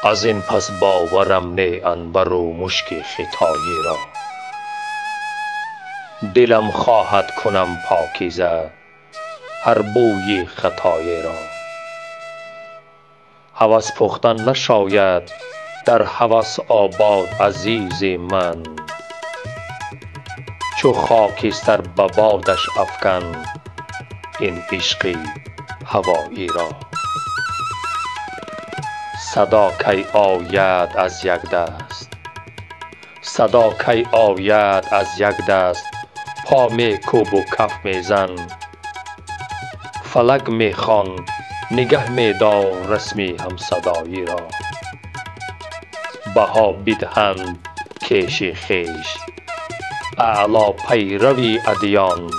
از این پس باورم نه عنبر و مشک ختایی را. دلم خواهد کنم پاکیزه هر بوی خطایی را. هوس پختن نشاید در هوس آباد عزیز من، چو خاکستر به بادش افکن این عشق هوایی را. صدا کی آید از یک دست، صدا کی آید از یک دست، پا می کوب و کف می زن. فلک می خوان نگه می دار رسمی هم صدایی را. بها بدهند کیش خویش اعلی پیروی ادیان،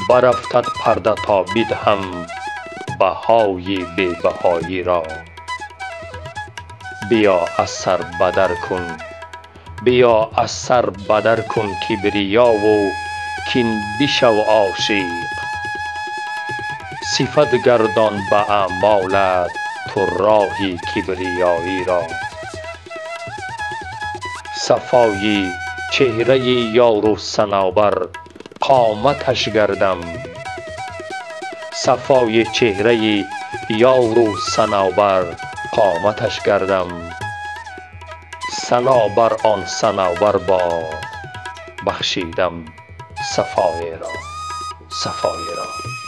برافتد پرده تا بدهم بهای بی بهایی را. بیا از سر بدر کن، بیا از سر بدر کن کبریا و کین بشو عاشق. صفت گردان به اعمالت تو راه کبریایی را. صفای چهره یار و صنوبر قامتش گردم، صفای چهره یار و صنوبر قامتش گردم. صنوبر آن صنوبر باد بخشیدم صفای را، صفای را.